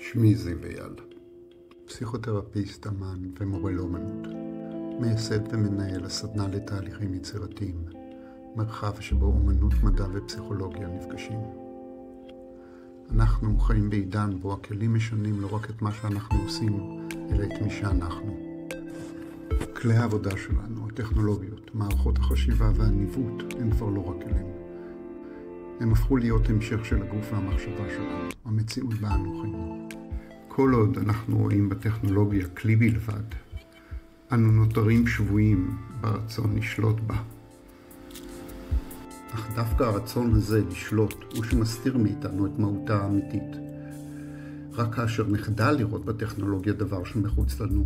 שמי זיו אייל, פסיכותרפיסט, אמן ומורה לאומנות, מייסד ומנהל הסדנה לתהליכים יצירתיים, מרחב שבו אומנות, מדע ופסיכולוגיה נפגשים. אנחנו חיים בעידן בו הכלים משנים לא רק את מה שאנחנו עושים, אלא את מי שאנחנו. כלי העבודה שלנו, הטכנולוגיות, מערכות החשיבה והניווט הם כבר לא רק כלים. הם הפכו להיות המשך של הגוף והמחשבה שלנו, המציאות בה אנו חיים. כל עוד אנחנו רואים בטכנולוגיה כלי בלבד, אנו נותרים שבויים ברצון לשלוט בה. אך דווקא הרצון הזה לשלוט הוא שמסתיר מאיתנו את מהותה האמיתית. רק כאשר נחדל לראות בטכנולוגיה דבר שמחוץ לנו,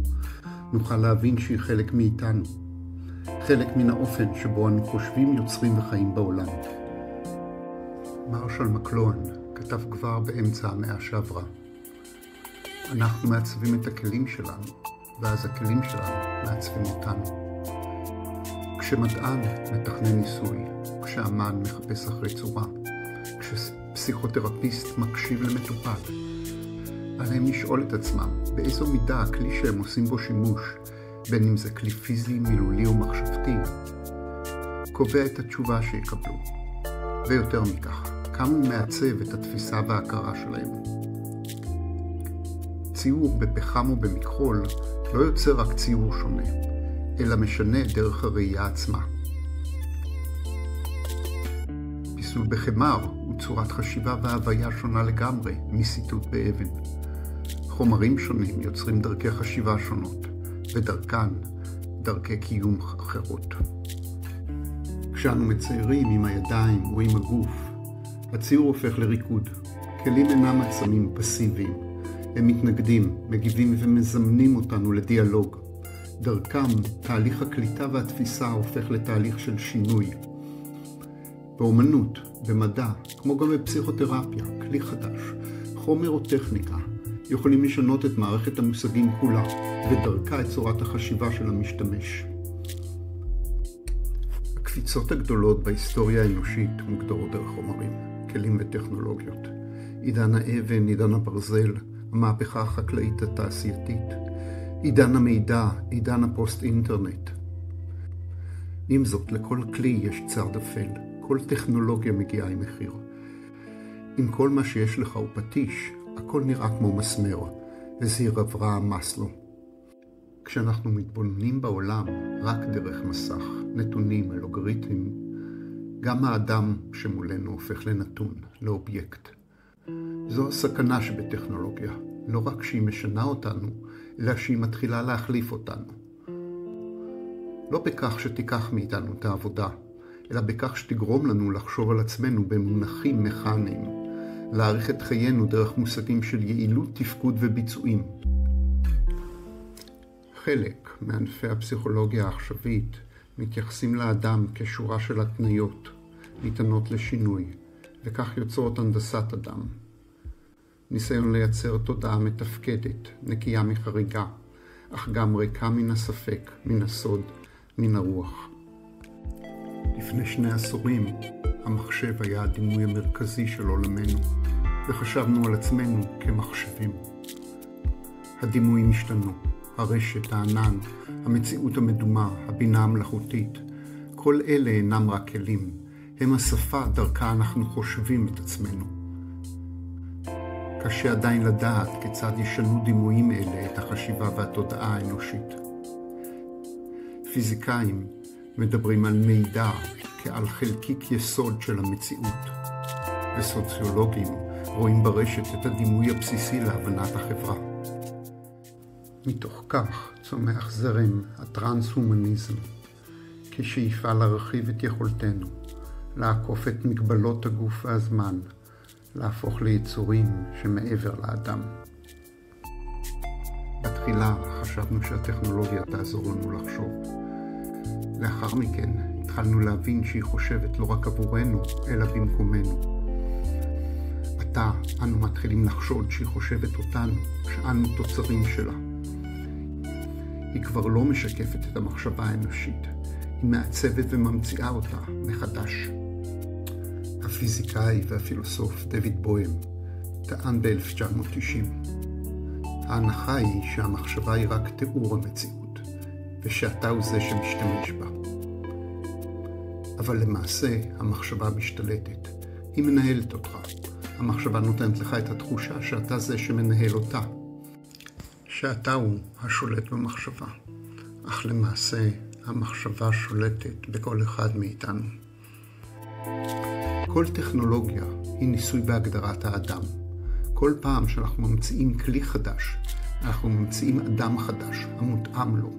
נוכל להבין שהיא חלק מאיתנו, חלק מן האופן שבו אנו חושבים, יוצרים וחיים בעולם. מרשל מקלוהן כתב כבר באמצע המאה שעברה, אנחנו מעצבים את הכלים שלנו, ואז הכלים שלנו מעצבים אותנו. כשמדען מתכנן ניסוי, כשאמן מחפש אחרי צורה, כשפסיכותרפיסט מקשיב למטופל, עליהם לשאול את עצמם באיזו מידה הכלי שהם עושים בו שימוש, בין אם זה כלי פיזי, מילולי או מחשבתי, קובע את התשובה שיקבלו. ויותר מכך, כמה הוא מעצב את התפיסה וההכרה שלהם. ציור בפחם או במכחול לא יוצר רק ציור שונה, אלא משנה את דרך הראייה עצמה. פיסול בחמר הוא צורת חשיבה והוויה שונה לגמרי מסיטוט באבן. חומרים שונים יוצרים דרכי חשיבה שונות, ודרכן דרכי קיום אחרות. כשאנו מציירים עם הידיים או עם הגוף, הציור הופך לריקוד. כלים אינם עצמים פסיביים. הם מתנגדים, מגיבים ומזמנים אותנו לדיאלוג. דרכם, תהליך הקליטה והתפיסה הופך לתהליך של שינוי. באומנות, במדע, כמו גם בפסיכותרפיה, כלי חדש, חומר או טכניקה, יכולים לשנות את מערכת המושגים כולה, ודרכה את צורת החשיבה של המשתמש. הקפיצות הגדולות בהיסטוריה האנושית מוגדרות דרך חומרים, כלים וטכנולוגיות. עידן האבן, עידן הברזל, המהפכה החקלאית התעשייתית, עידן המידע, עידן הפוסט-אינטרנט. עם זאת, לכל כלי יש צד אפל, כל טכנולוגיה מגיעה עם מחיר. אם כל מה שיש לך הוא פטיש, הכל נראה כמו מסמר, הזהיר אברהם מאסלו. כשאנחנו מתבוננים בעולם רק דרך מסך, נתונים, אלגוריתמים, גם האדם שמולנו הופך לנתון, לאובייקט. זו הסכנה שבטכנולוגיה, לא רק שהיא משנה אותנו, אלא שהיא מתחילה להחליף אותנו. לא בכך שתיקח מאיתנו את העבודה, אלא בכך שתגרום לנו לחשוב על עצמנו במונחים מכניים, להעריך את חיינו דרך מושגים של יעילות, תפקוד וביצועים. חלק מענפי הפסיכולוגיה העכשווית מתייחסים לאדם כשורה של התניות, ניתנות לשינוי, וכך יוצרות הנדסת אדם. ניסיון לייצר תודעה מתפקדת, נקייה מחריגה, אך גם ריקה מן הספק, מן הסוד, מן הרוח. לפני 2 עשורים, המחשב היה הדימוי המרכזי של עולמנו, וחשבנו על עצמנו כמחשבים. הדימויים השתנו, הרשת, הענן, המציאות המדומה, הבינה המלאכותית, כל אלה אינם רק כלים, הם השפה דרכה אנחנו חושבים את עצמנו. קשה עדיין לדעת כיצד ישנו דימויים אלה את החשיבה והתודעה האנושית. פיזיקאים מדברים על מידע כעל חלקיק יסוד של המציאות, וסוציולוגים רואים ברשת את הדימוי הבסיסי להבנת החברה. מתוך כך צומח זרם הטרנס-הומניזם, כשאיפה להרחיב את יכולתנו, לעקוף את מגבלות הגוף והזמן, להפוך ליצורים שמעבר לאדם. בתחילה חשבנו שהטכנולוגיה תעזור לנו לחשוב. לאחר מכן התחלנו להבין שהיא חושבת לא רק עבורנו, אלא במקומנו. עתה אנו מתחילים לחשוד שהיא חושבת אותנו, שאנו תוצרים שלה. היא כבר לא משקפת את המחשבה האנושית, היא מעצבת וממציאה אותה מחדש. הפיזיקאי והפילוסוף דויד בוהם טען ב-1990, ההנחה היא שהמחשבה היא רק תיאור המציאות, ושאתה הוא זה שמשתמש בה. אבל למעשה המחשבה משתלטת, היא מנהלת אותך. המחשבה נותנת לך את התחושה שאתה זה שמנהל אותה. שאתה הוא השולט במחשבה, אך למעשה המחשבה שולטת בכל אחד מאיתנו. כל טכנולוגיה היא ניסוי בהגדרת האדם. כל פעם שאנחנו ממציאים כלי חדש, אנחנו ממציאים אדם חדש, המותאם לו.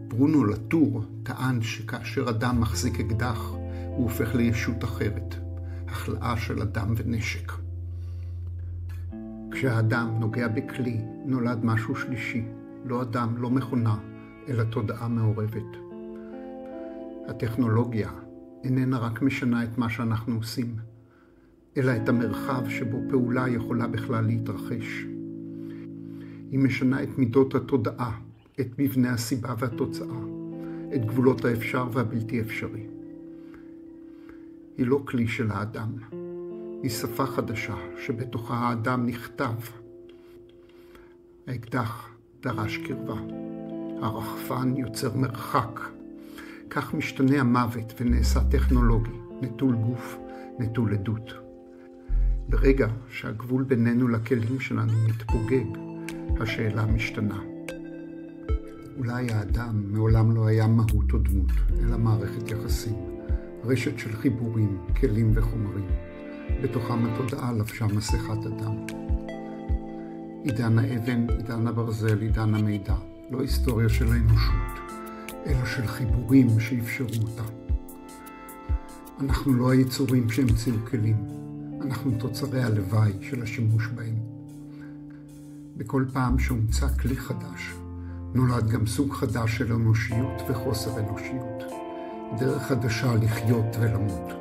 ברונו לטור טען שכאשר אדם מחזיק אקדח, הוא הופך לישות אחרת, החלאה של אדם ונשק. כשהאדם נוגע בכלי, נולד משהו שלישי, לא אדם, לא מכונה, אלא תודעה מעורבת. הטכנולוגיה איננה רק משנה את מה שאנחנו עושים, אלא את המרחב שבו פעולה יכולה בכלל להתרחש. היא משנה את מידות התודעה, את מבנה הסיבה והתוצאה, את גבולות האפשר והבלתי אפשרי. היא לא כלי של האדם, היא שפה חדשה שבתוכה האדם נכתב. האקדח דרש קרבה, הרחפן יוצר מרחק. כך משתנה המוות ונעשה טכנולוגי, נטול גוף, נטול עדות. ברגע שהגבול בינינו לכלים שלנו מתפוגג, השאלה משתנה. אולי האדם מעולם לא היה מהות או דמות, אלא מערכת יחסים, רשת של חיבורים, כלים וחומרים. בתוכם התודעה לבשה מסכת אדם. עידן האבן, עידן הברזל, עידן המידע, לא היסטוריה של האנושות, אלא של חיבורים שאפשרו אותה. אנחנו לא היצורים שהמציאו כלים, אנחנו תוצרי הלוואי של השימוש בהם. בכל פעם שהומצא כלי חדש, נולד גם סוג חדש של אנושיות וחוסר אנושיות, דרך חדשה לחיות ולמות.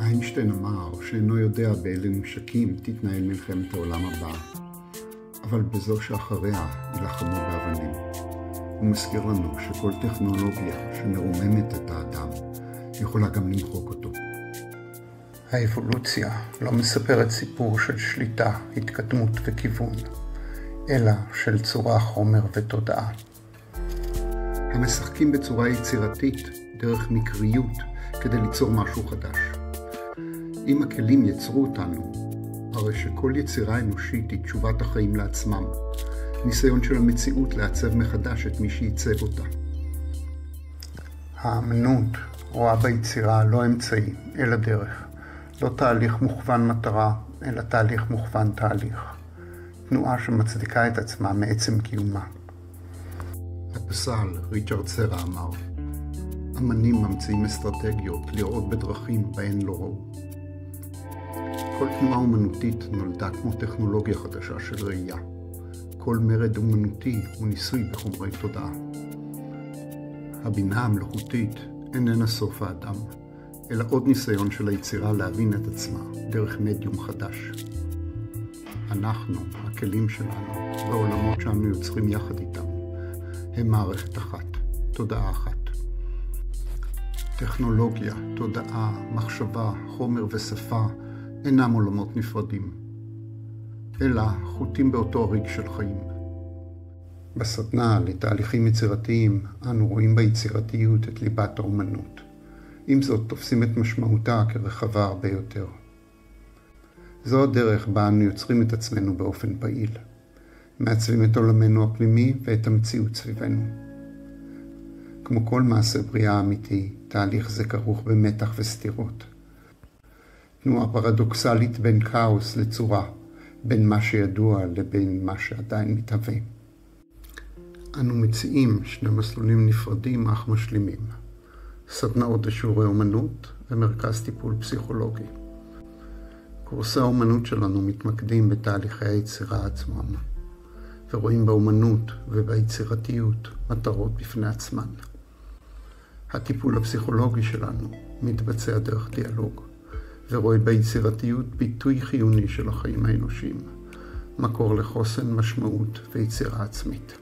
איינשטיין אמר שאינו יודע באילו נשקים תתנהל מלחמת העולם הבאה, אבל בזו שאחריה ילחמו באבנים. הוא מזכיר לנו שכל טכנולוגיה שמרוממת את האדם יכולה גם למחוק אותו. האבולוציה לא מספרת סיפור של שליטה, התקדמות וכיוון, אלא של צורה, חומר ותודעה. הם משחקים בצורה יצירתית, דרך מקריות, כדי ליצור משהו חדש. אם הכלים יצרו אותנו, הרי שכל יצירה אנושית היא תשובת החיים לעצמם, ניסיון של המציאות לעצב מחדש את מי שייצב אותה. האמנות רואה ביצירה לא אמצעי, אלא דרך. לא תהליך מוכוון מטרה, אלא תהליך מוכוון תהליך. תנועה שמצדיקה את עצמה מעצם קיומה. הפסל ריצ'רד סרה אמר, אמנים ממציאים אסטרטגיות לראות בדרכים בהן לא ראו. כל תנועה אומנותית נולדה כמו טכנולוגיה חדשה של ראייה. כל מרד אומנותי הוא ניסוי בחומרי תודעה. הבינה המלאכותית איננה סוף האדם, אלא עוד ניסיון של היצירה להבין את עצמה דרך מדיום חדש. אנחנו, הכלים שלנו, בעולמות שאנו יוצרים יחד איתם, הם מערכת אחת, תודעה אחת. טכנולוגיה, תודעה, מחשבה, חומר ושפה אינם עולמות נפרדים, אלא חוטים באותו הריג של חיים. בסדנה לתהליכים יצירתיים אנו רואים ביצירתיות את ליבת האומנות. עם זאת תופסים את משמעותה כרחבה הרבה יותר. זו הדרך בה אנו יוצרים את עצמנו באופן פעיל. מעצבים את עולמנו הפנימי ואת המציאות סביבנו. כמו כל מעשה בריאה אמיתי, תהליך זה כרוך במתח וסתירות. תנועה פרדוקסלית בין כאוס לצורה, בין מה שידוע לבין מה שעדיין מתהווה. אנו מציעים שני מסלולים נפרדים אך משלימים. סדנאות לשיעורי אומנות ומרכז טיפול פסיכולוגי. קורסי האומנות שלנו מתמקדים בתהליכי היצירה עצמם, ורואים באומנות וביצירתיות מטרות בפני עצמן. הטיפול הפסיכולוגי שלנו מתבצע דרך דיאלוג, ורואה ביצירתיות ביטוי חיוני של החיים האנושיים, מקור לחוסן, משמעות ויצירה עצמית.